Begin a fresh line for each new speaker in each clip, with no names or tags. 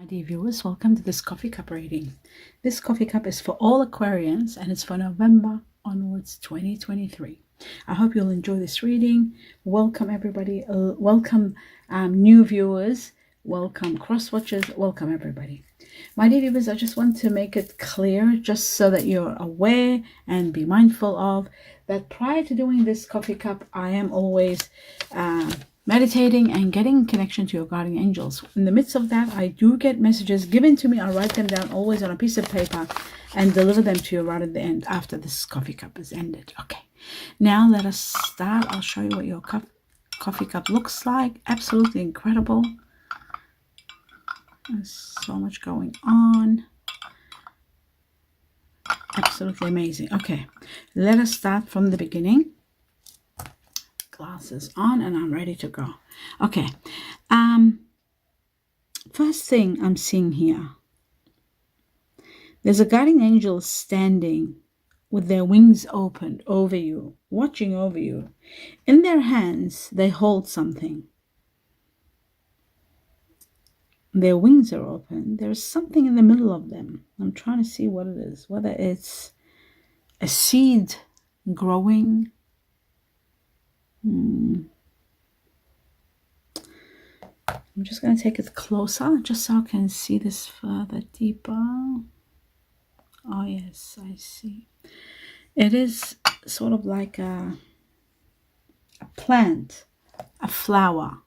My dear viewers, welcome to this coffee cup reading. This coffee cup is for all Aquarians and it's for November onwards 2023. I hope you'll enjoy this reading. Welcome everybody. Welcome new viewers. Welcome cross watchers. Welcome everybody. My dear viewers, I just want to make it clear, just so that you're aware and be mindful of, that prior to doing this coffee cup, I am always meditating and getting connection to your guardian angels. In the midst of that, I do get messages given to me. I write them down always on a piece of paper and deliver them to you right at the end after this coffee cup is ended. Okay, now let us start. I'll show you what your coffee cup looks like. Absolutely incredible. There's so much going on. Absolutely amazing. Okay, let us start from the beginning. Glasses on and I'm ready to go. Okay, first thing I'm seeing here, there's a guardian angel standing with their wings opened over you, watching over you. In their hands they hold something. Their wings are open. There's something in the middle of them. I'm trying to see what it is, whether it's a seed growing. I'm just going to take it closer just so I can see this further deeper. Oh yes, I see. It is sort of like a plant, a flower,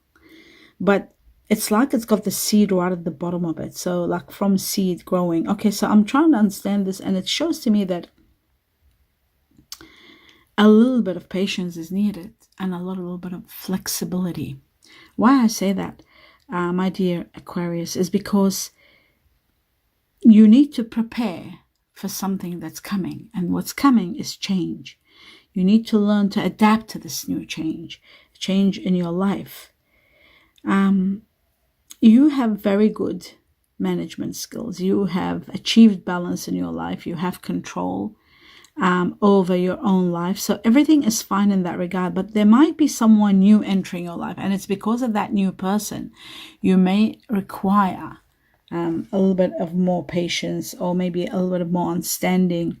but it's like it's got the seed right at the bottom of it. So like from seed growing. Okay, so I'm trying to understand this, and it shows to me that a little bit of patience is needed and a little bit of flexibility. Why I say that, my dear Aquarius, is because you need to prepare for something that's coming, and what's coming is change. You need to learn to adapt to this new change in your life. You have very good management skills. You have achieved balance in your life. You have control over your own life. So everything is fine in that regard, but there might be someone new entering your life, and it's because of that new person you may require a little bit of more patience, or maybe a little bit of more understanding,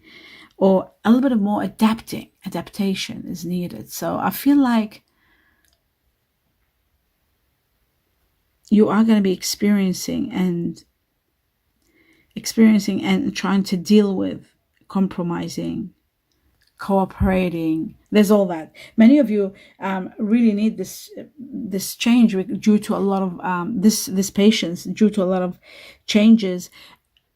or a little bit of more adaptation is needed. So I feel like you are going to be experiencing and trying to deal with compromising, cooperating. There's all that. Many of you really need this change due to a lot of this patience, due to a lot of changes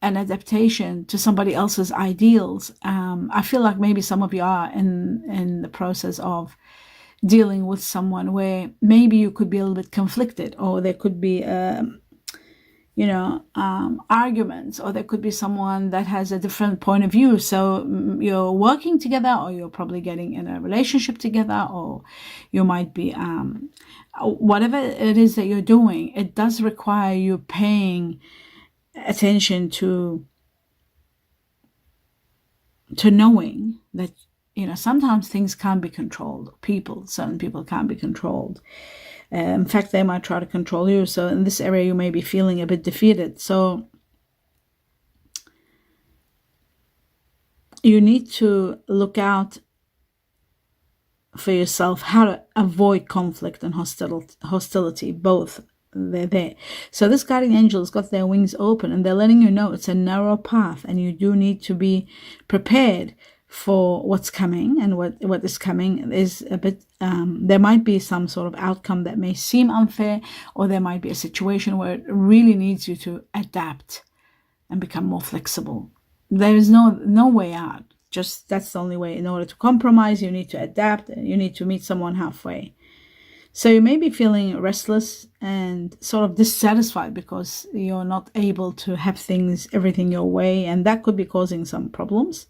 and adaptation to somebody else's ideals. I feel like maybe some of you are in the process of dealing with someone where maybe you could be a little bit conflicted, or there could be arguments, or there could be someone that has a different point of view. So you're working together, or you're probably getting in a relationship together, or you might be whatever it is that you're doing, it does require you paying attention to knowing that sometimes things can't be controlled. Certain people can't be controlled. In fact, they might try to control you. So in this area, you may be feeling a bit defeated. So you need to look out for yourself, how to avoid conflict and hostility. Both, they're there. So this guardian angel has got their wings open, and they're letting you know it's a narrow path, and you do need to be prepared for what's coming. And what is coming is a bit there might be some sort of outcome that may seem unfair, or there might be a situation where it really needs you to adapt and become more flexible. There is no way out. Just that's the only way. In order to compromise, you need to adapt, and you need to meet someone halfway. So you may be feeling restless and sort of dissatisfied because you're not able to have everything your way, and that could be causing some problems.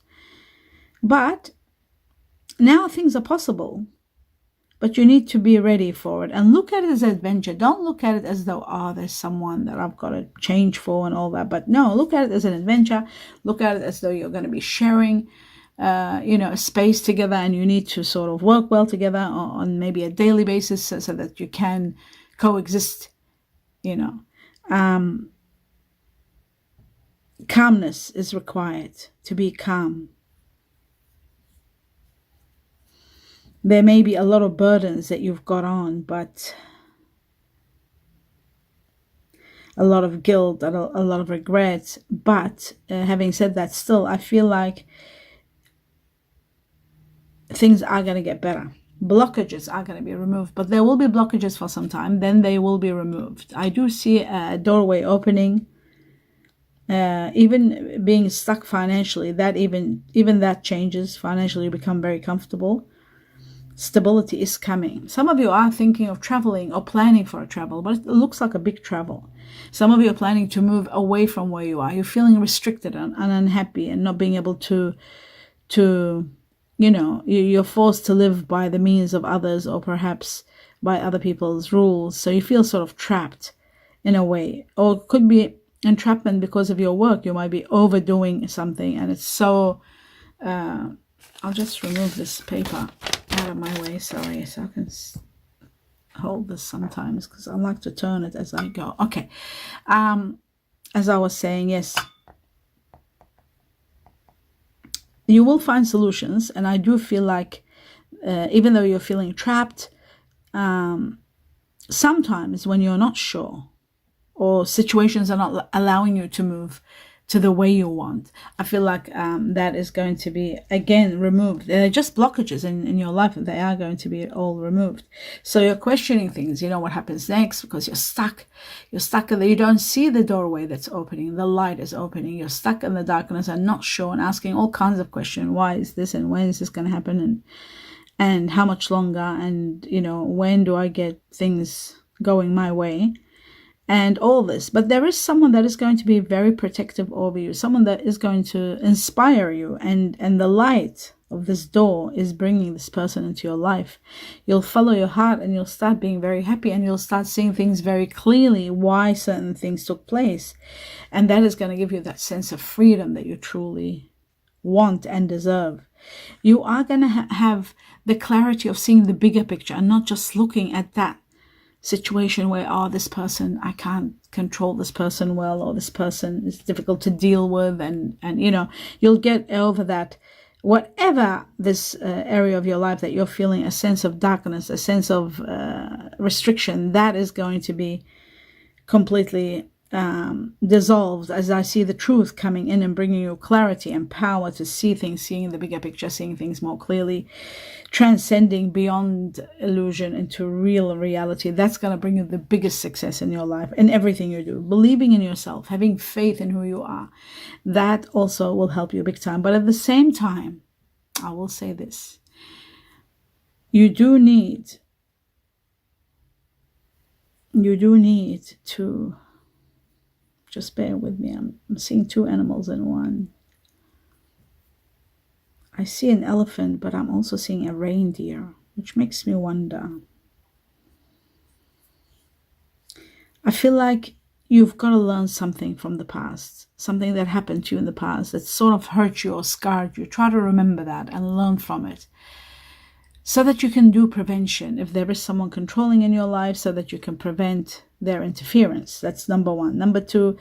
But now things are possible, but you need to be ready for it and look at it as an adventure. Don't look at it as though, there's someone that I've got to change for and all that. But no, look at it as an adventure. Look at it as though you're going to be sharing, a space together, and you need to sort of work well together on maybe a daily basis so that you can coexist, calmness is required, to be calm. There may be a lot of burdens that you've got on, but a lot of guilt, a lot of regrets. But having said that, still, I feel like things are going to get better. Blockages are going to be removed, but there will be blockages for some time, then they will be removed. I do see a doorway opening. Even being stuck financially, that even that changes. Financially, you become very comfortable. Stability is coming. Some of you are thinking of traveling or planning for a travel, but it looks like a big travel. Some of you are planning to move away from where you are. You're feeling restricted and unhappy and not being able to you're forced to live by the means of others, or perhaps by other people's rules. So you feel sort of trapped in a way, or it could be entrapment because of your work. You might be overdoing something, and it's so I'll just remove this paper out of my way, sorry, so I can hold this sometimes, because I like to turn it as I go. Okay, as I was saying, yes, you will find solutions, and I do feel like even though you're feeling trapped, sometimes when you're not sure, or situations are not allowing you to move to the way you want, I feel like that is going to be again removed. They're just blockages in your life, and they are going to be all removed. So you're questioning things, what happens next, because you're stuck and you don't see the doorway that's opening, the light is opening. You're stuck in the darkness and not sure, and asking all kinds of questions. Why is this, and when is this going to happen, and how much longer, and when do I get things going my way, and all this. But there is someone that is going to be very protective over you, someone that is going to inspire you, and the light of this door is bringing this person into your life. You'll follow your heart, and you'll start being very happy, and you'll start seeing things very clearly, why certain things took place, and that is going to give you that sense of freedom that you truly want and deserve. You are going to have the clarity of seeing the bigger picture, and not just looking at that situation where, this person, I can't control this person well, or this person is difficult to deal with, and you'll get over that. Whatever this area of your life that you're feeling a sense of darkness, a sense of restriction, that is going to be completely dissolved, as I see the truth coming in and bringing you clarity and power to see things, seeing the bigger picture, seeing things more clearly, transcending beyond illusion into real reality. That's going to bring you the biggest success in your life, in everything you do. Believing in yourself, having faith in who you are, that also will help you big time. But at the same time, I will say this, you do need to, just bear with me, I'm seeing two animals in one. I see an elephant, but I'm also seeing a reindeer, which makes me wonder. I feel like you've got to learn something from the past, something that happened to you in the past that sort of hurt you or scarred you. Try to remember that and learn from it, so that you can do prevention if there is someone controlling in your life, so that you can prevent their interference. That's number one. Number two,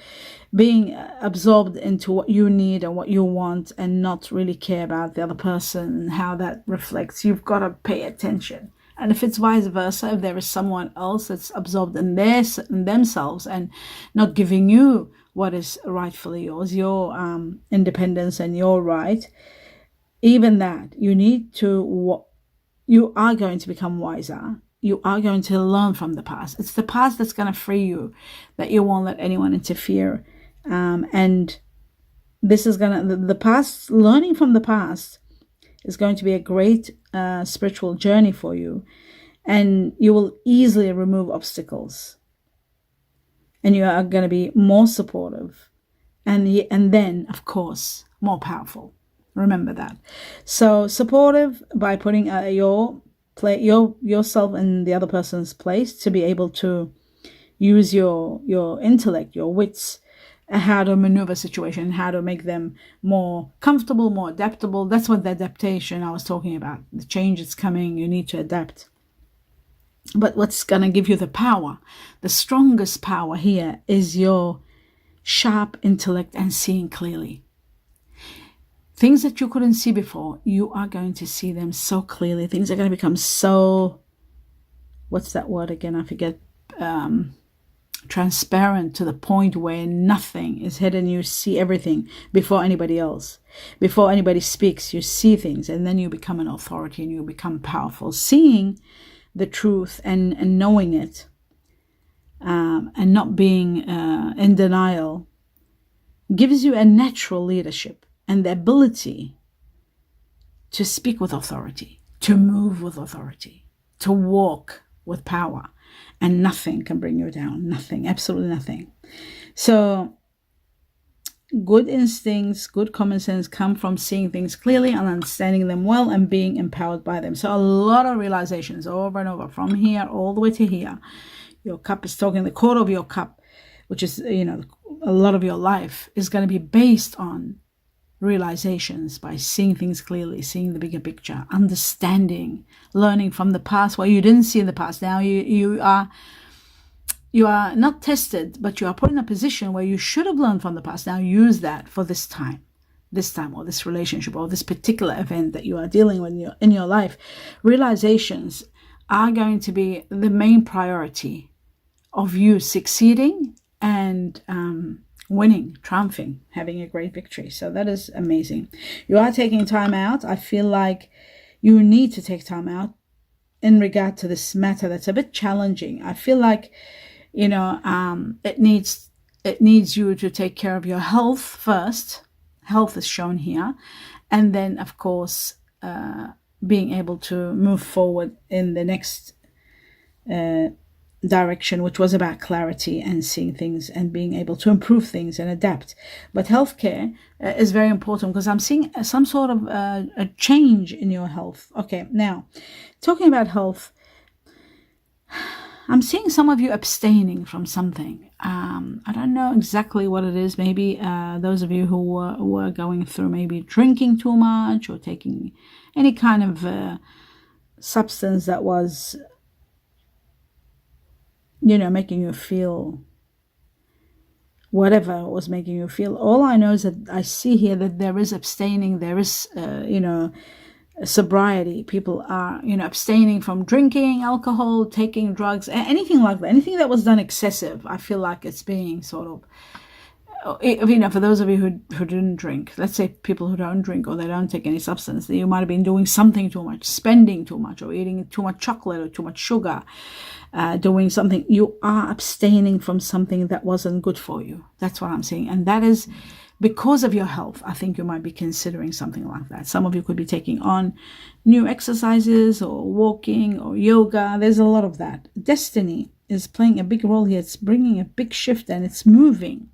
being absorbed into what you need and what you want, and not really care about the other person and how that reflects. You've got to pay attention. And if it's vice versa, if there is someone else that's absorbed in themselves and not giving you what is rightfully yours, your independence and your right, even that, you are going to become wiser. You are going to learn from the past. It's the past that's going to free you, that you won't let anyone interfere. And this is the past, learning from the past is going to be a great spiritual journey for you. And you will easily remove obstacles. And you are going to be more supportive. And then, of course, more powerful. Remember that. So supportive by putting yourself in the other person's place, to be able to use your intellect, your wits, how to maneuver situation, how to make them more comfortable, more adaptable. That's what the adaptation I was talking about. The change is coming, you need to adapt. But what's going to give you the power, the strongest power here, is your sharp intellect and seeing clearly. Things that you couldn't see before, you are going to see them so clearly. Things are going to become so, what's that word again? I forget. Transparent, to the point where nothing is hidden. You see everything before anybody else. Before anybody speaks, you see things, and then you become an authority and you become powerful. Seeing the truth and knowing it, and not being in denial, gives you a natural leadership and the ability to speak with authority, to move with authority, to walk with power. And nothing can bring you down. Nothing, absolutely nothing. So good instincts, good common sense come from seeing things clearly and understanding them well and being empowered by them. So a lot of realizations over and over, from here all the way to here. Your cup is talking, the quarter of your cup, which is, a lot of your life, is going to be based on realizations, by seeing things clearly, seeing the bigger picture, understanding, learning from the past what you didn't see in the past. Now you are not tested, but you are put in a position where you should have learned from the past. Now use that for this time, or this relationship, or this particular event that you are dealing with in your life. Realizations are going to be the main priority of you succeeding and winning, triumphing, having a great victory. So that is amazing. You are taking time out. I feel like you need to take time out in regard to this matter that's a bit challenging. I feel like, it needs you to take care of your health first. Health is shown here. And then, of course, being able to move forward in the next direction, which was about clarity and seeing things and being able to improve things and adapt. But healthcare is very important, because I'm seeing some sort of a change in your health. Okay, now talking about health, I'm seeing some of you abstaining from something. I don't know exactly what it is. Maybe those of you who were going through maybe drinking too much or taking any kind of substance that was making you feel whatever was making you feel. All I know is that I see here that there is abstaining, there is, sobriety. People are, abstaining from drinking alcohol, taking drugs, anything like that. Anything that was done excessive, I feel like it's being sort of, for those of you who didn't drink, let's say people who don't drink or they don't take any substance, you might have been doing something too much, spending too much, or eating too much chocolate or too much sugar, doing something. You are abstaining from something that wasn't good for you. That's what I'm saying. And that is because of your health. I think you might be considering something like that. Some of you could be taking on new exercises or walking or yoga. There's a lot of that. Destiny is playing a big role here. It's bringing a big shift, and it's moving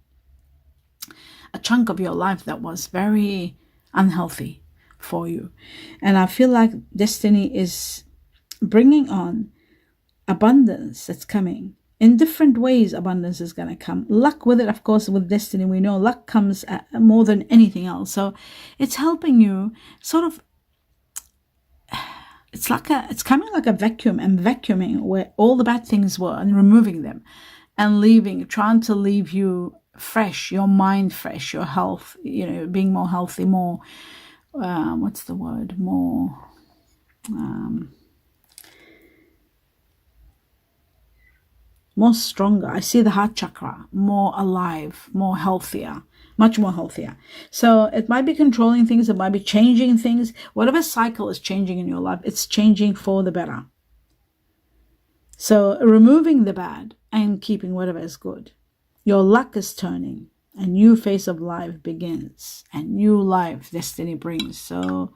a chunk of your life that was very unhealthy for you. And I feel like destiny is bringing on abundance that's coming. In different ways, abundance is going to come. Luck with it, of course, with destiny, we know luck comes more than anything else. So it's helping you sort of, it's coming like a vacuum, and vacuuming where all the bad things were and removing them and trying to leave you fresh, your mind fresh, your health, being more healthy, more, what's the word, more, more stronger. I see the heart chakra, more alive, more healthier, much more healthier. So it might be controlling things, it might be changing things. Whatever cycle is changing in your life, it's changing for the better. So removing the bad and keeping whatever is good. Your luck is turning. A new phase of life begins. A new life destiny brings. So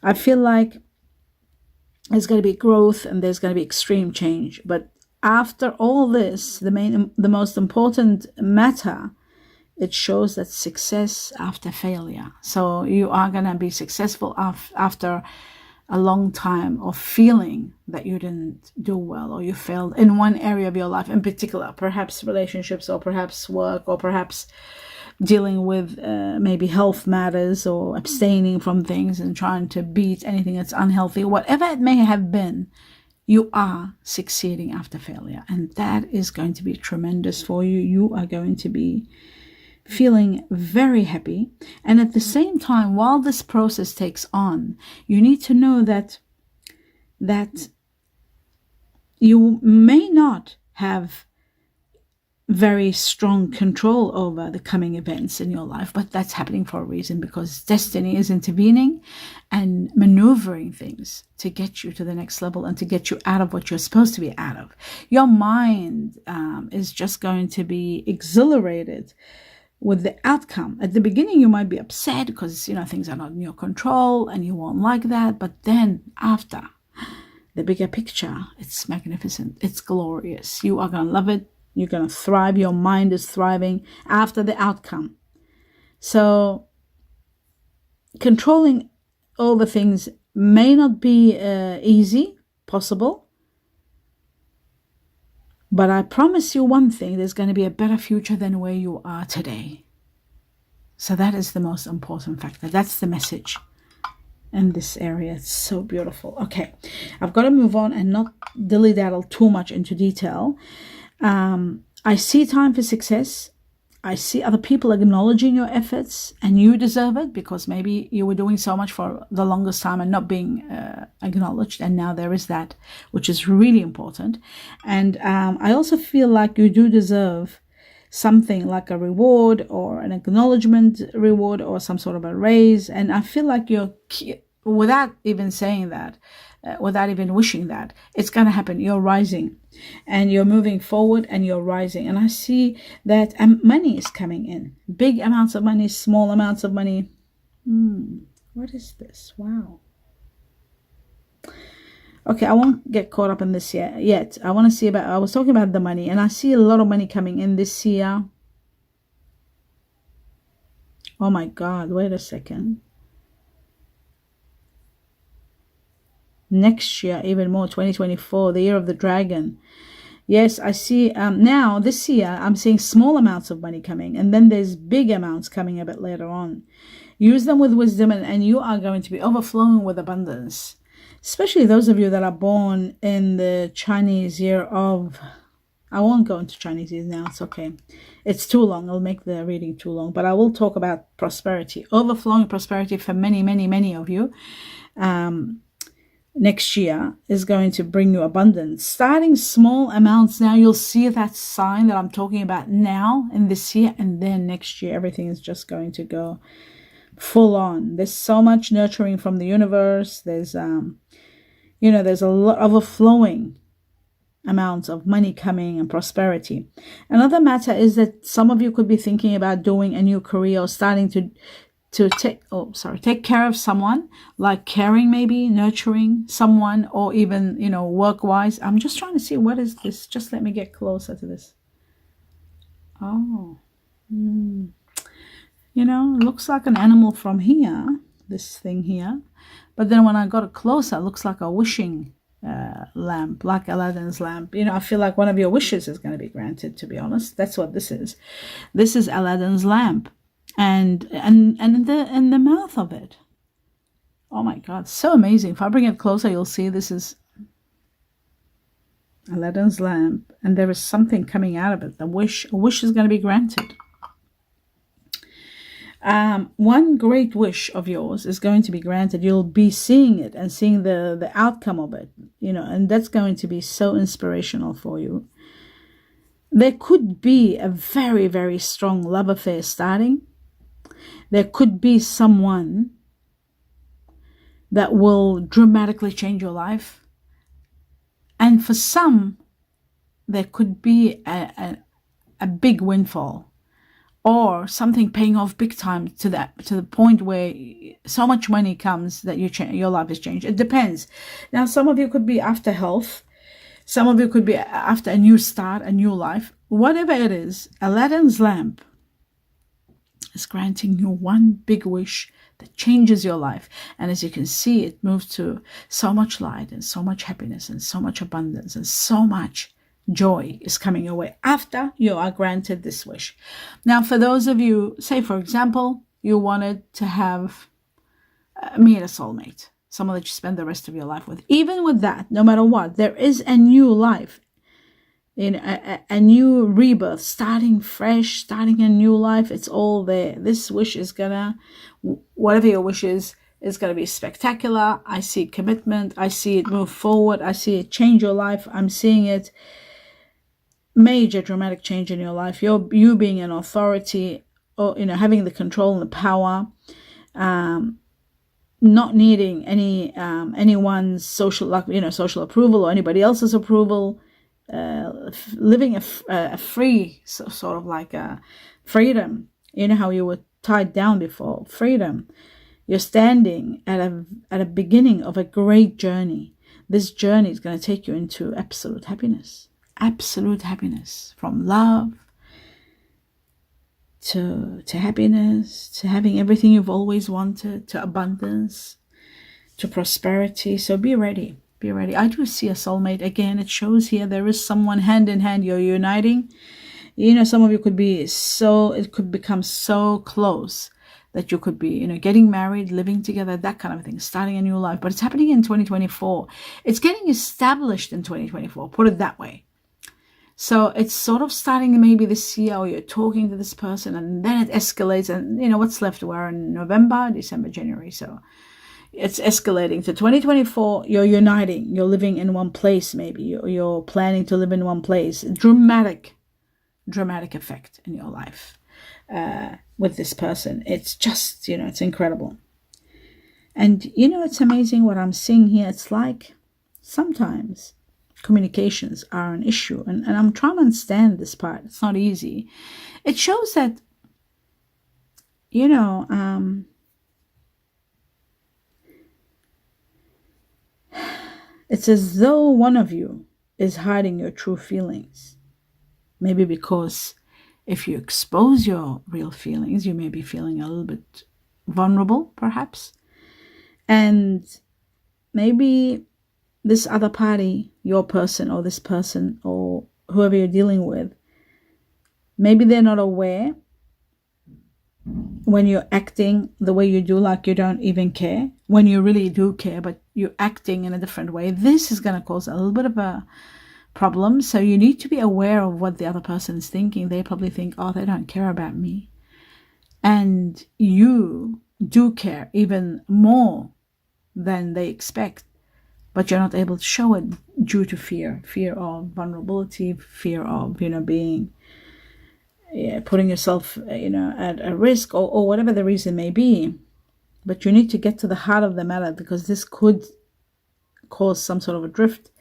I feel like there's going to be growth and there's going to be extreme change. But after all this, the most important matter, it shows that success after failure. So you are going to be successful after a long time of feeling that you didn't do well, or you failed in one area of your life in particular, perhaps relationships, or perhaps work, or perhaps dealing with maybe health matters, or abstaining from things and trying to beat anything that's unhealthy. Whatever it may have been, you are succeeding after failure, and that is going to be tremendous for you. You are going to be feeling very happy. And at the same time, while this process takes on, you need to know that you may not have very strong control over the coming events in your life, but that's happening for a reason, because destiny is intervening and maneuvering things to get you to the next level and to get you out of what you're supposed to be out of. Your mind is just going to be exhilarated with the outcome. At the beginning, you might be upset because, things are not in your control and you won't like that. But then after the bigger picture, it's magnificent. It's glorious. You are going to love it. You're going to thrive. Your mind is thriving after the outcome. So controlling all the things may not be possible. But I promise you one thing, there's going to be a better future than where you are today. So that is the most important factor. That's the message in this area. It's so beautiful. Okay, I've got to move on and not dilly-daddle too much into detail. I see time for success. I see other people acknowledging your efforts, and you deserve it, because maybe you were doing so much for the longest time and not being acknowledged, and now there is that, which is really important. And I also feel like you do deserve something like a reward or an acknowledgement reward or some sort of a raise. And I feel like you're, without even saying that, without even wishing that, it's going to happen. You're rising and you're moving forward and you're rising. And I see that money is coming in. Big amounts of money, small amounts of money. What is this? Wow. Okay, I won't get caught up in this yet. I want to see I was talking about the money, and I see a lot of money coming in this year. Oh my God, wait a second. Next year, even more, 2024, the year of the dragon. Yes, I see now this year, I'm seeing small amounts of money coming, and then there's big amounts coming a bit later on. Use them with wisdom, and you are going to be overflowing with abundance. Especially those of you that are born in the Chinese year of, I won't go into Chinese years now, it's okay. It's too long, I'll make the reading too long, but I will talk about prosperity, overflowing prosperity for many, many, many of you. Next year is going to bring you abundance. Starting small amounts now, you'll see that sign that I'm talking about now in this year, and then next year, everything is just going to go full on. There's so much nurturing from the universe. There's there's a lot of overflowing amounts of money coming and prosperity. Another matter is that some of you could be thinking about doing a new career or starting to take care of someone, like caring, maybe nurturing someone, or even work-wise. I'm just trying to see, what is this? Just let me get closer to this. Oh, it looks like an animal from here, this thing here. But then when I got it closer, it looks like a wishing lamp, like Aladdin's lamp. I feel like one of your wishes is going to be granted, to be honest. That's what this is. This is Aladdin's lamp. And in the mouth of it. Oh my God, so amazing. If I bring it closer, you'll see this is Aladdin's lamp, and there is something coming out of it. A wish is going to be granted. One great wish of yours is going to be granted. You'll be seeing it and seeing the outcome of it, and that's going to be so inspirational for you. There could be a very, very strong love affair starting. There could be someone that will dramatically change your life. And for some, there could be a big windfall, or something paying off big time to the point where so much money comes that your life is changed. It depends. Now, some of you could be after health. Some of you could be after a new start, a new life. Whatever it is, Aladdin's lamp is granting you one big wish that changes your life. And as you can see, it moves to so much light and so much happiness and so much abundance and so much joy is coming your way after you are granted this wish. Now, for those of you, say for example, you wanted to have meet a soulmate, someone that you spend the rest of your life with. Even with that, no matter what, there is a new life. a new rebirth, starting fresh, starting a new life. It's all there. This wish is gonna, whatever your wish is gonna be spectacular. I see commitment. I see it move forward. I see it change your life. I'm seeing it major dramatic change in your life. You being an authority, or having the control and the power, not needing anyone's social approval or anybody else's approval, living a free sort of like a freedom. How you were tied down before. Freedom. You're standing at a beginning of a great journey. This journey is going to take you into absolute happiness. Absolute happiness, from love to happiness, to having everything you've always wanted, to abundance, to prosperity. So be ready. Be ready. I do see a soulmate. Again, it shows here there is someone hand in hand. You're uniting. Some of you could be it could become so close that you could be, getting married, living together, that kind of thing, starting a new life. But it's happening in 2024. It's getting established in 2024. Put it that way. So it's sort of starting maybe this year, or you're talking to this person, and then it escalates. And what's left? We're in November, December, January. So it's escalating to 2024. You're uniting. You're living in one place. Maybe you're planning to live in one place. Dramatic effect in your life with this person. It's just, it's incredible. And, it's amazing what I'm seeing here. It's like sometimes communications are an issue. And I'm trying to understand this part. It's not easy. It shows that, it's as though one of you is hiding your true feelings. Maybe because if you expose your real feelings, you may be feeling a little bit vulnerable, perhaps. And maybe this other party, your person or this person or whoever you're dealing with, maybe they're not aware when you're acting the way you do, like you don't even care, when you really do care, but you're acting in a different way. This is going to cause a little bit of a problem. So you need to be aware of what the other person is thinking. They probably think, oh, they don't care about me. And you do care even more than they expect. But you're not able to show it due to fear of vulnerability, fear of, being, putting yourself, at a risk or whatever the reason may be. But you need to get to the heart of the matter, because this could cause some sort of a drift.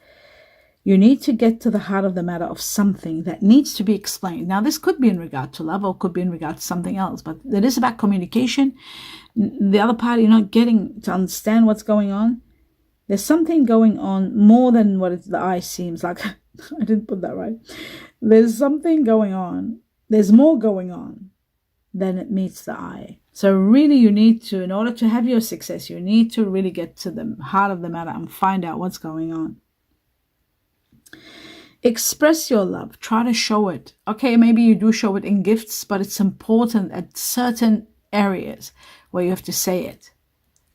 You need to get to the heart of the matter of something that needs to be explained. Now, this could be in regard to love, or could be in regard to something else, but it is about communication. The other party not getting to understand what's going on. There's something going on more than what the eye seems like. I didn't put that right. There's something going on. There's more going on than it meets the eye. So really you need to, in order to have your success, you need to really get to the heart of the matter and find out what's going on. Express your love. Try to show it. Okay, maybe you do show it in gifts, but it's important at certain areas where you have to say it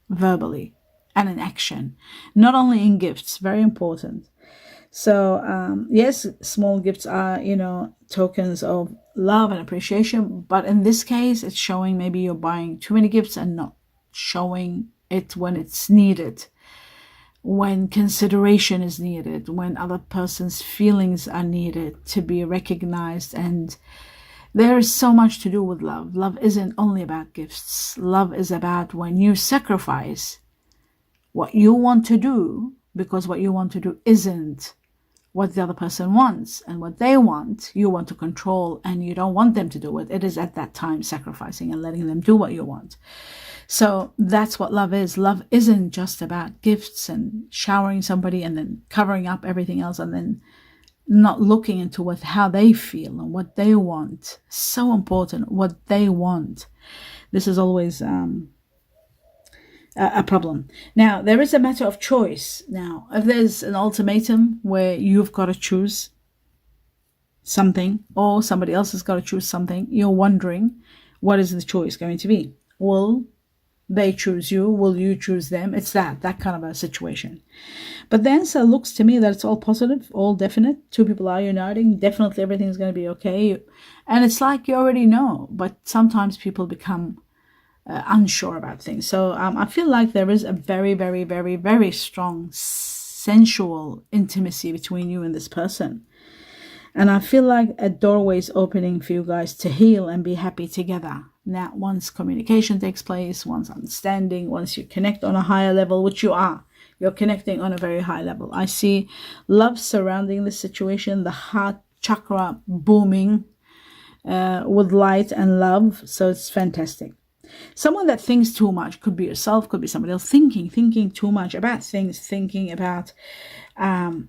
verbally and in action, not only in gifts. Very important. So yes, small gifts are, tokens of love and appreciation, but in this case it's showing maybe you're buying too many gifts and not showing it when it's needed, when consideration is needed, when other person's feelings are needed to be recognized. And there is so much to do with love. Love isn't only about gifts. Love is about when you sacrifice what you want to do, because what you want to do isn't what the other person wants, and what they want, you want to control, and you don't want them to do it. It is at that time sacrificing and letting them do what you want. So that's what love is. Love isn't just about gifts and showering somebody and then covering up everything else and then not looking into how they feel and what they want. So important, what they want. This is always a problem. Now, there is a matter of choice. Now, if there's an ultimatum where you've got to choose something, or somebody else has got to choose something, you're wondering, what is the choice going to be? Will they choose you? Will you choose them? It's that kind of a situation. But the answer looks to me that it's all positive, all definite. Two people are uniting. Definitely everything's going to be okay. And it's like you already know, but sometimes people become unsure about things. So I feel like there is a very, very, very, very strong sensual intimacy between you and this person. And I feel like a doorway is opening for you guys to heal and be happy together. Now, once communication takes place, once understanding, once you connect on a higher level, which you are, you're connecting on a very high level. I see love surrounding the situation, the heart chakra booming with light and love. So it's fantastic. Someone that thinks too much, could be yourself, could be somebody else, thinking too much about things, thinking about, I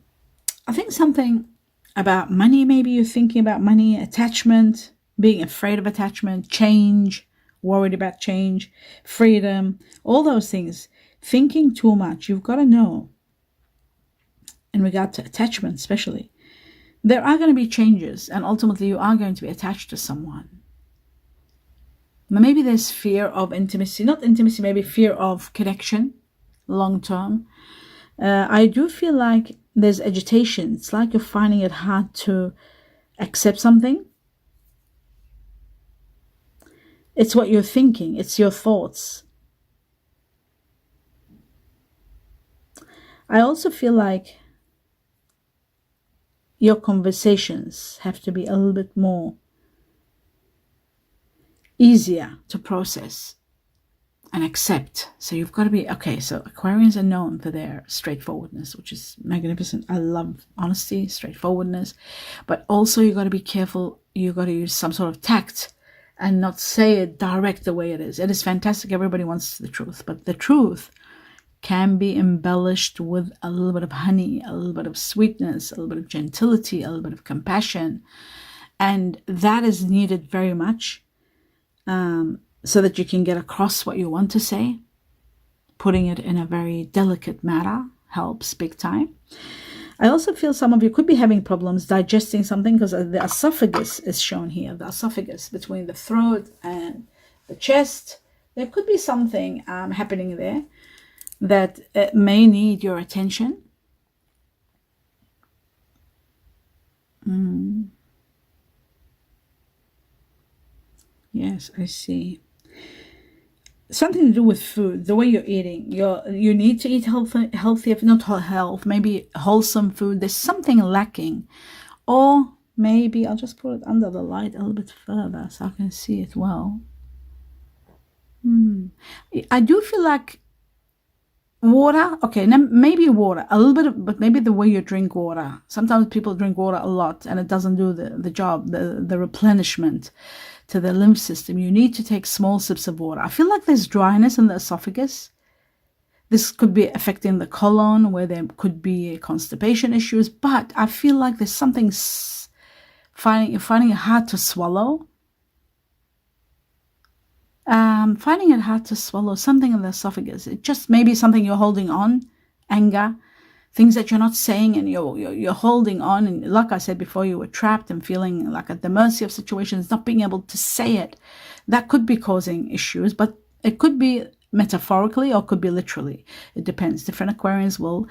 think something about money. Maybe you're thinking about money, attachment, being afraid of attachment, change, worried about change, freedom, all those things. Thinking too much. You've got to know, in regard to attachment especially, there are going to be changes, and ultimately you are going to be attached to someone. Maybe there's fear of intimacy, not intimacy, maybe fear of connection long term. I do feel like there's agitation. It's like you're finding it hard to accept something. It's what you're thinking. It's your thoughts. I also feel like your conversations have to be a little bit more easier to process and accept. So you've got to be, okay, so Aquarians are known for their straightforwardness, which is magnificent. I love honesty, straightforwardness, but also you got to be careful. You got to use some sort of tact and not say it direct the way it is. It is fantastic. Everybody wants the truth, but the truth can be embellished with a little bit of honey, a little bit of sweetness, a little bit of gentility, a little bit of compassion. And that is needed very much. So that you can get across what you want to say. Putting it in a very delicate manner helps big time. I also feel some of you could be having problems digesting something, because the esophagus is shown here. The esophagus between the throat and the chest. There could be something happening there that may need your attention. Yes, I see. Something to do with food, the way you're eating. You need to eat healthy, if not health, maybe wholesome food. There's something lacking. Or maybe I'll just put it under the light a little bit further so I can see it well. I do feel like water, okay, maybe water, a little bit, but maybe the way you drink water. Sometimes people drink water a lot and it doesn't do the job, the replenishment to the lymph system. You need to take small sips of water. I feel like there's dryness in the esophagus. This could be affecting the colon, where there could be constipation issues, but I feel like there's something you're finding it hard to swallow. Finding it hard to swallow something in the esophagus. It just may be something you're holding on, anger, things that you're not saying, and you're holding on. And like I said before, you were trapped and feeling like at the mercy of situations, not being able to say it. That could be causing issues, but it could be metaphorically or could be literally. It depends. Different Aquarians will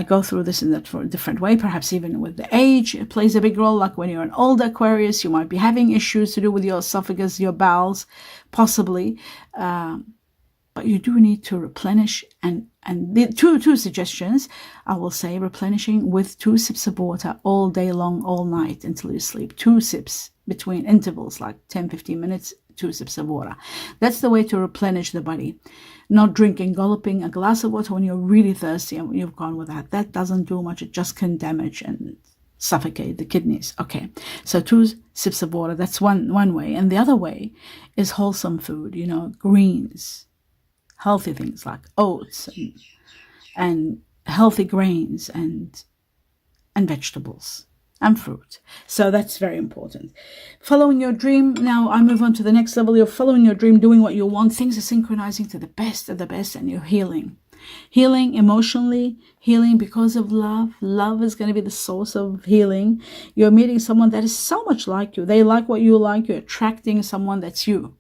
go through this in a different way, perhaps even with the age. It plays a big role. Like when you're an older Aquarius, you might be having issues to do with your esophagus, your bowels, possibly. But you do need to replenish, and the two suggestions, I will say, replenishing with 2 sips of water all day long, all night until you sleep. 2 sips between intervals, like 10-15 minutes, 2 sips of water. That's the way to replenish the body. Not drinking, gulping a glass of water when you're really thirsty and you've gone with that. That doesn't do much. It just can damage and suffocate the kidneys. Okay, so 2 sips of water, that's one way. And the other way is wholesome food, greens, healthy things like oats and healthy grains and vegetables and fruit. So that's very important. Following your dream. Now I move on to the next level. You're following your dream, doing what you want. Things are synchronizing to the best of the best, and you're healing. Healing emotionally, healing because of love. Love is going to be the source of healing. You're meeting someone that is so much like you. They like what you like. You're attracting someone that's you.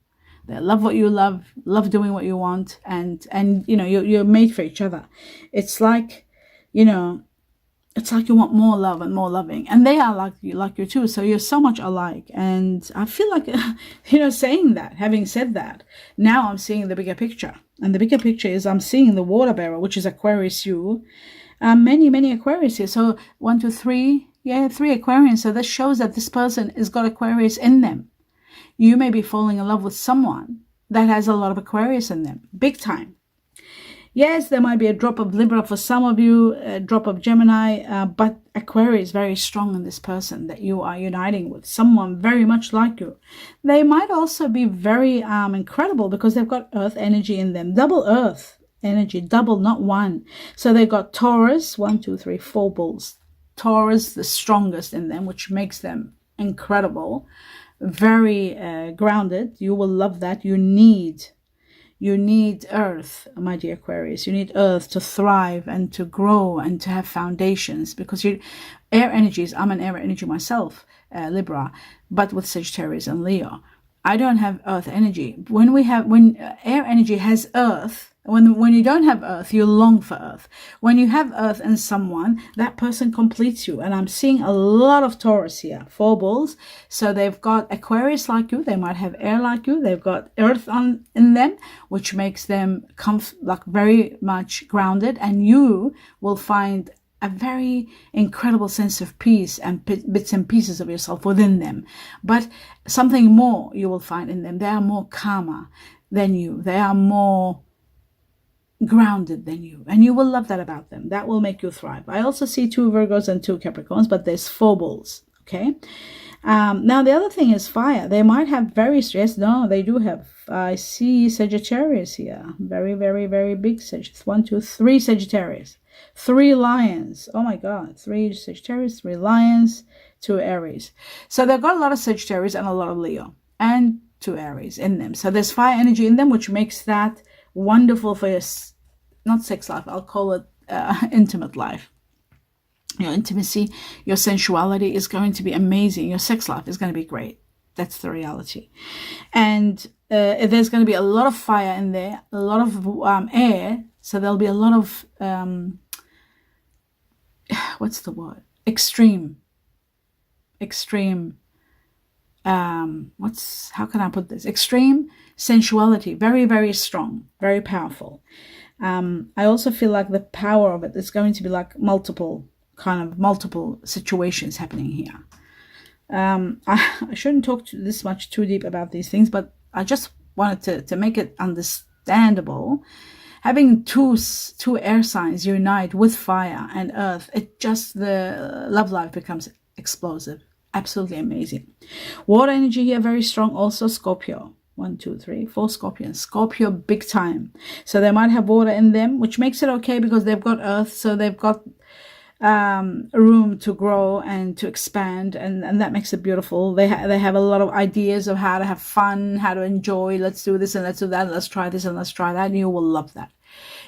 They love what you love doing what you want, and you know, you're made for each other. It's like, you know, it's like you want more love and more loving, and they are like you too. So you're so much alike. And I feel like, you know, having said that, now I'm seeing the bigger picture, and the bigger picture is I'm seeing the water bearer, which is Aquarius. You, many Aquarius here. So 1, 2, 3, yeah, 3 Aquarians. So this shows that this person has got Aquarius in them. You may be falling in love with someone that has a lot of Aquarius in them, big time. Yes, there might be a drop of Libra for some of you, a drop of Gemini, but Aquarius is very strong in this person that you are uniting with, someone very much like you. They might also be very incredible because they've got Earth energy in them, double Earth energy, double, not one. So they've got Taurus, 1, 2, 3, 4 bulls. Taurus, the strongest in them, which makes them incredible, very grounded. You will love that. You need Earth, my dear Aquarius. You need Earth to thrive and to grow and to have foundations, because air energies, I'm an air energy myself, Libra, but with Sagittarius and Leo. I don't have Earth energy. When air energy has Earth, when you don't have Earth, you long for Earth. When you have Earth in someone, that person completes you. And I'm seeing a lot of Taurus here, 4 bulls. So they've got Aquarius like you. They might have air like you. They've got Earth in them, which makes them like very much grounded. And you will find a very incredible sense of peace and bits and pieces of yourself within them. But something more you will find in them. They are more calmer than you. They are more grounded than you, and you will love that about them. That will make you thrive. I also see 2 Virgos and 2 Capricorns, but there's 4 bulls. Okay. Now the other thing is fire. They might have very stressed. No, they do have. I see Sagittarius here. Very, very, very big Sagittarius. 1, 2, 3 Sagittarius. 3 lions. Oh my God. 3 Sagittarius, 3 lions, 2 Aries. So they've got a lot of Sagittarius and a lot of Leo and 2 Aries in them. So there's fire energy in them, which makes that wonderful for your, not sex life, I'll call it intimate life. Your intimacy, your sensuality is going to be amazing. Your sex life is going to be great. That's the reality. And there's going to be a lot of fire in there, a lot of air. So there'll be a lot of, what's the word? Extreme. How can I put this? Extreme sensuality, very, very strong, very powerful. I also feel like the power of it is going to be like multiple situations happening here. I shouldn't talk this much too deep about these things, but I just wanted to make it understandable. Having two air signs unite with fire and earth, the love life becomes explosive. Absolutely amazing. Water energy here, very strong. Also Scorpio. 1, 2, 3, 4 Scorpions. Scorpio big time. So they might have water in them, which makes it okay because they've got earth. So they've got room to grow and to expand, and that makes it beautiful. They have a lot of ideas of how to have fun, how to enjoy. Let's do this and let's do that. Let's try this and let's try that. And you will love that.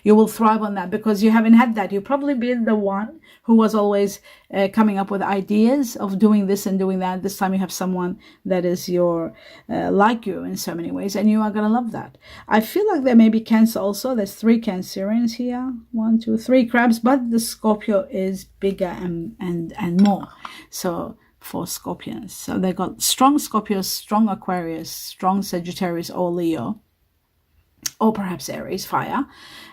You will thrive on that because you haven't had that. You've probably been the one who was always coming up with ideas of doing this and doing that. This time you have someone that is like you in so many ways, and you are going to love that. I feel like there may be Cancer also. There's 3 Cancerians here. 1, 2, 3 crabs, but the Scorpio is bigger and more. So 4 Scorpions. So they got strong Scorpios, strong Aquarius, strong Sagittarius or Leo, or perhaps Aries, fire,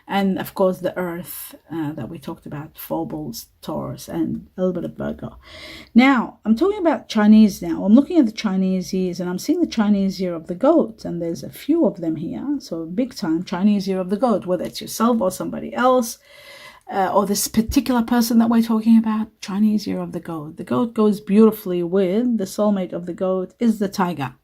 and of course the earth that we talked about, 4 bulls, Taurus, and a little bit of Virgo. Now I'm talking about Chinese now. I'm looking at the Chinese years, and I'm seeing the Chinese year of the goat, and there's a few of them here. So big time Chinese year of the goat, whether it's yourself or somebody else, or this particular person that we're talking about. Chinese year of the goat. The goat goes beautifully with the soulmate of the goat is the tiger.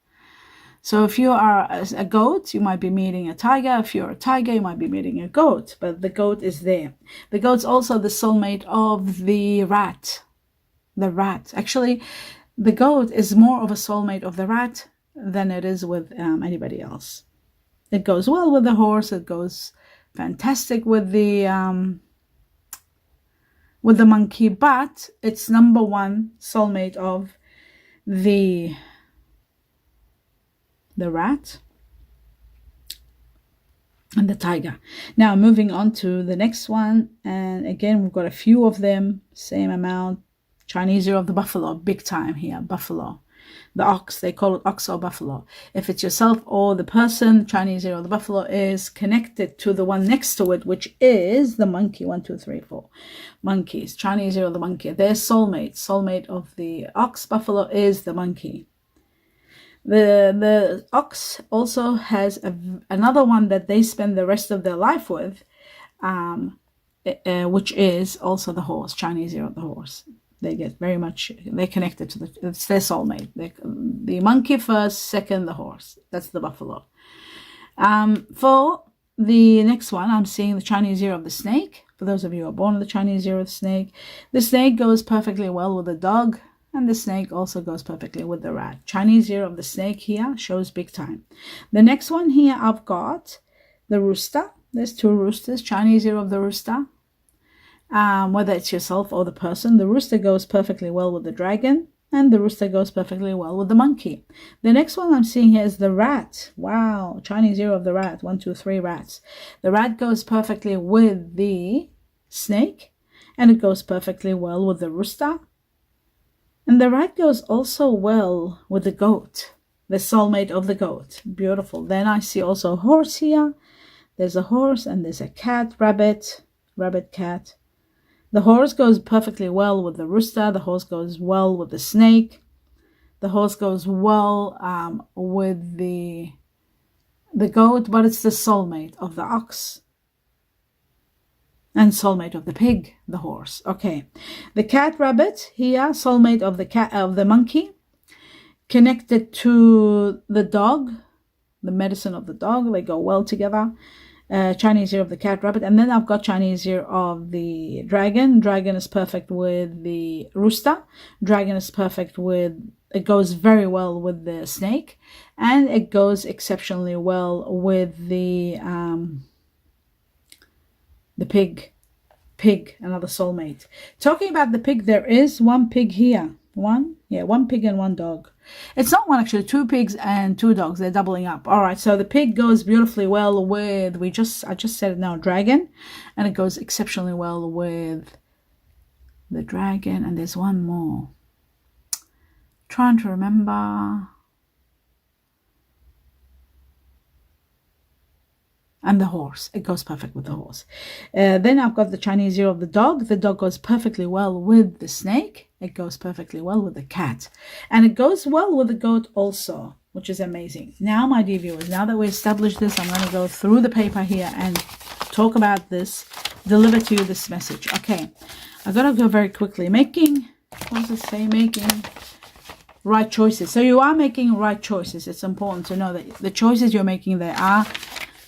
So if you are a goat, you might be meeting a tiger. If you're a tiger, you might be meeting a goat. But the goat is there. The goat's also the soulmate of the rat. The rat. Actually, the goat is more of a soulmate of the rat than it is with anybody else. It goes well with the horse. It goes fantastic with the monkey. But it's number 1 soulmate of the rat. and the tiger. Now moving on to the next one, and again we've got a few of them, same amount. Chinese year of the buffalo, big time here, buffalo. The ox, they call it ox or buffalo. If it's yourself or the person, Chinese year of the buffalo is connected to the one next to it, which is the monkey. 1, 2, 3, 4 monkeys. Chinese year of the monkey, their soulmate of the ox buffalo is the monkey. The ox also has another one that they spend the rest of their life with, which is also the horse. Chinese year of the horse. They get very much, they're connected to it's their soulmate. The monkey first, second the horse. That's the buffalo. For the next one, I'm seeing the Chinese year of the snake. For those of you who are born in the Chinese year of the snake goes perfectly well with the dog, and the snake also goes perfectly with the rat. Chinese year of the snake here shows big time. The next one here, I've got the rooster. There's 2 roosters. Chinese year of the rooster. Whether it's yourself or the person, the rooster goes perfectly well with the dragon, and the rooster goes perfectly well with the monkey. The next one I'm seeing here is the rat. Wow, Chinese year of the rat. 1, 2, 3 rats. The rat goes perfectly with the snake, and it goes perfectly well with the rooster. And the rat goes also well with the goat, the soulmate of the goat. Beautiful. Then I see also a horse here. There's a horse and there's a cat, rabbit, cat. The horse goes perfectly well with the rooster. The horse goes well with the snake. The horse goes well with the goat, but it's the soulmate of the ox and soulmate of the pig, the horse. Okay, the cat, rabbit here, soulmate of the monkey, connected to the dog, the medicine of the dog. They go well together. Chinese year of the cat, rabbit, and then I've got Chinese year of the dragon. Dragon is perfect with the rooster. Dragon is perfect with, it goes very well with the snake, and it goes exceptionally well with the pig, another soulmate. Talking about the pig, there is 1 pig here. 1 pig and 1 dog. It's not 1 actually, 2 pigs and 2 dogs. They're doubling up. All right, so the pig goes beautifully well with, I just said it now, dragon, and it goes exceptionally well with the dragon. And there's 1 more. Trying to remember. And the horse, it goes perfect with the horse. Then I've got the Chinese year of the dog. The dog goes perfectly well with the snake. It goes perfectly well with the cat. And it goes well with the goat also, which is amazing. Now, my dear viewers, now that we established this, I'm going to go through the paper here and talk about this, deliver to you this message. Okay, I've got to go very quickly. What does it say? Making right choices. So you are making right choices. It's important to know that the choices you're making,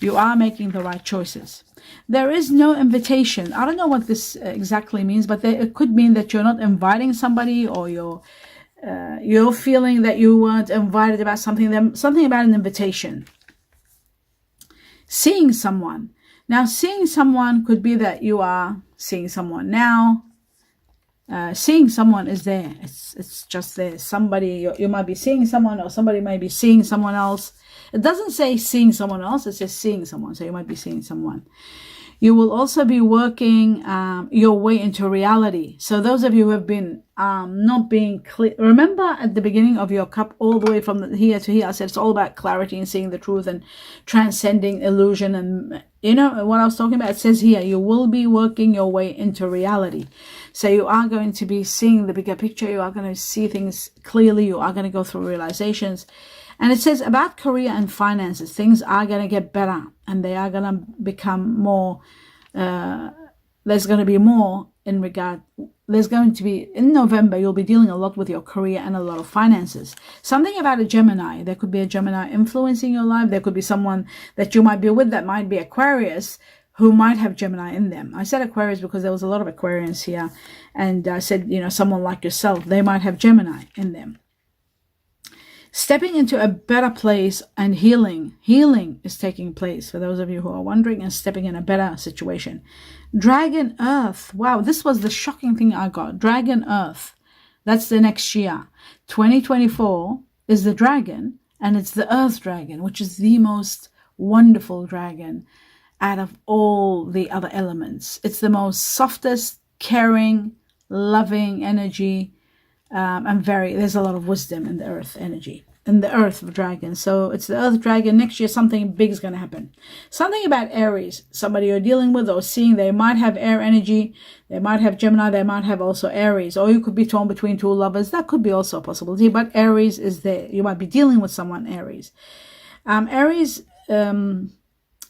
you are making the right choices. There is no invitation. I don't know what this exactly means, but it could mean that you're not inviting somebody, or you're feeling that you weren't invited about something about an invitation. Seeing someone. Now, seeing someone could be that you are seeing someone now. Seeing someone is there. It's just there. Somebody, you might be seeing someone, or somebody might be seeing someone else. It doesn't say seeing someone else, it says seeing someone. So you might be seeing someone. You will also be working your way into reality. So those of you who have been not being clear, remember at the beginning of your cup, all the way from here to here, I said it's all about clarity and seeing the truth and transcending illusion. And you know what I was talking about? It says here, you will be working your way into reality. So you are going to be seeing the bigger picture. You are going to see things clearly. You are going to go through realizations. And it says about career and finances, things are going to get better, and they are going to become more, there's going to be more in regard, there's going to be, in November, you'll be dealing a lot with your career and a lot of finances. Something about a Gemini, there could be a Gemini influencing your life. There could be someone that you might be with that might be Aquarius, who might have Gemini in them. I said Aquarius because there was a lot of Aquarians here, and I said, you know, someone like yourself, they might have Gemini in them. Stepping into a better place and healing. Healing is taking place for those of you who are wondering, and stepping in a better situation. Dragon Earth. Wow, this was the shocking thing I got. Dragon Earth. That's the next year. 2024 is the dragon, and it's the Earth dragon, which is the most wonderful dragon. out of all the other elements. It's the most softest, caring, loving energy, and there's a lot of wisdom in the earth energy, in the earth dragon. So it's the earth dragon. Next year, something big is going to happen. Something about Aries, somebody you're dealing with or seeing, they might have air energy, they might have Gemini, they might have also Aries, or you could be torn between two lovers. That could be also a possibility, but Aries is there. You might be dealing with someone Aries. Aries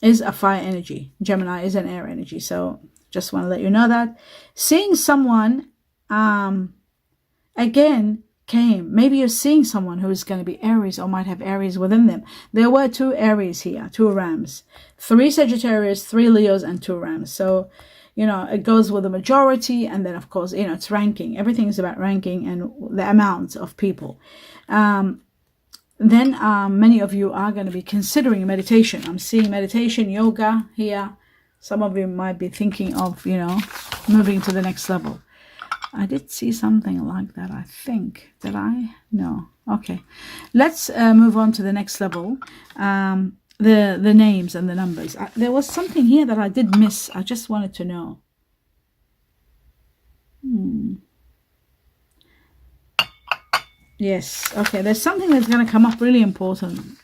is a fire energy. Gemini is an air energy. So just want to let you know that. Seeing someone, again, maybe you're seeing someone who is going to be Aries or might have Aries within them. There were 2 Aries here, 2 Rams, 3 Sagittarius, 3 Leos, and 2 Rams. So, it goes with the majority, and then of course, it's ranking. Everything is about ranking and the amount of people. Then many of you are going to be considering meditation. I'm seeing meditation, yoga here. Some of you might be thinking of, moving to the next level. I did see something like that, I think. Did I? No. Okay. Let's move on to the next level. The names and the numbers. There was something here that I did miss. I just wanted to know. Yes. Okay. There's something that's going to come up really important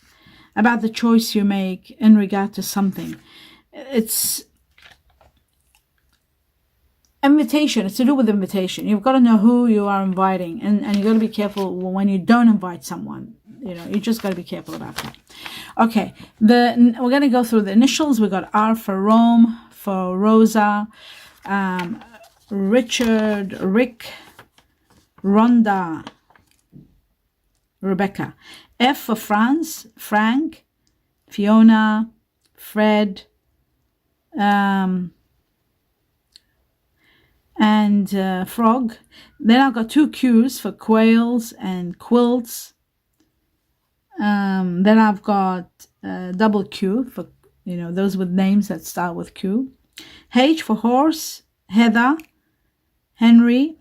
about the choice you make in regard to something. It's invitation. It's to do with invitation. You've got to know who you are inviting, and you've got to be careful when you don't invite someone. You just got to be careful about that. Okay, we're going to go through the initials. We got R for Rome, for Rosa, Richard, Rick, Rhonda, Rebecca. F for France, Frank, Fiona, Fred, and Frog. Then I've got 2 Q's for Quails and Quilts. Then I've got double Q for, those with names that start with Q. H for Horse, Heather, Henry.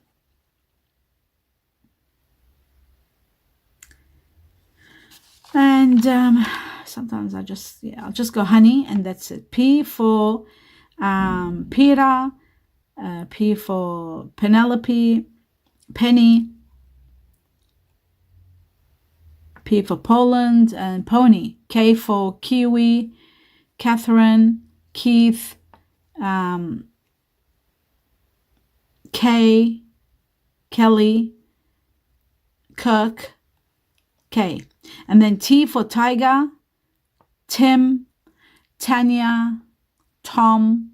And sometimes I'll just go Honey, and that's it. P for Peter, P for Penelope, Penny, P for Poland, and Pony. K for Kiwi, Catherine, Keith, Kay, Kelly, Kirk, K. And then T for Tiger, Tim, Tanya, Tom,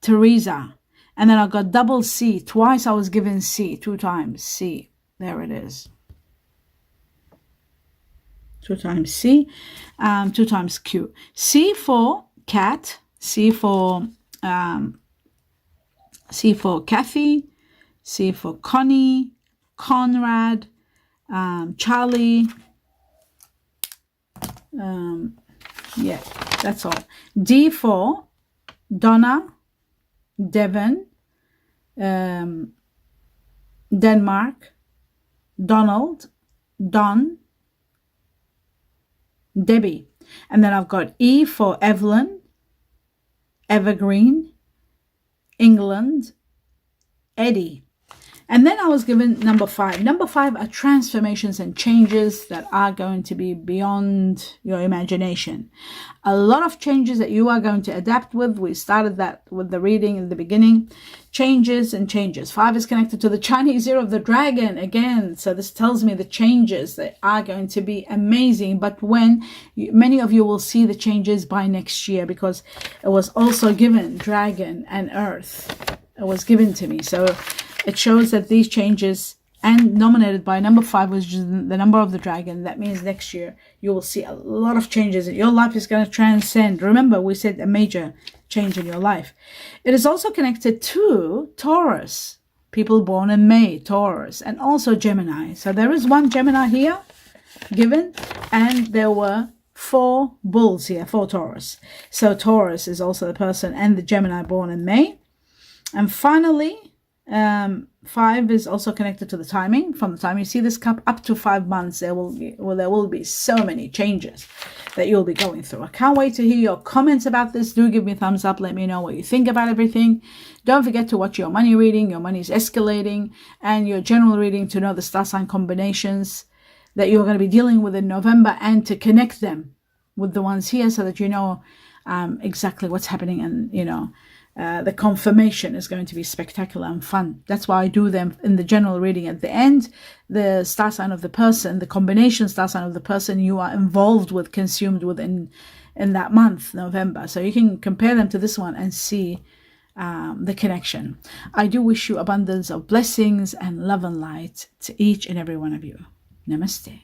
Teresa. And then I got double C. Twice I was given C, 2 times C. There it is. 2 times C, 2 times Q. C for cat, C for Kathy, C for Connie, Conrad, Charlie. Yeah, that's all. D for Donna, Devon, Denmark, Donald, Don, Debbie. And then I've got E for Evelyn, Evergreen, England, Eddie. And then I was given number 5. Number 5 are transformations and changes that are going to be beyond your imagination. A lot of changes that you are going to adapt with. We started that with the reading in the beginning. Changes and changes. 5 is connected to the Chinese year of the dragon again. So this tells me the changes that are going to be amazing. But many of you will see the changes by next year, because it was also given dragon and earth. It was given to me. So it shows that these changes, and nominated by number 5, which is the number of the dragon. That means next year you will see a lot of changes. Your life is going to transcend. Remember, we said a major change in your life. It is also connected to Taurus, people born in May, Taurus, and also Gemini. So there is 1 Gemini here given, and there were 4 bulls here, 4 Taurus. So Taurus is also the person and the Gemini born in May. And finally, 5 is also connected to the timing. From the time you see this cup up to 5 months, there will be so many changes that you'll be going through. I can't wait to hear your comments about this. Do give me a thumbs up. Let me know what you think about everything. Don't forget to watch your money reading. Your money is escalating, and your general reading to know the star sign combinations that you're going to be dealing with in November, and to connect them with the ones here so that you know exactly what's happening. And the confirmation is going to be spectacular and fun. That's why I do them in the general reading at the end. The star sign of the person, the combination star sign of the person you are involved with, consumed with in that month, November. So you can compare them to this one and see the connection. I do wish you abundance of blessings and love and light to each and every one of you. Namaste.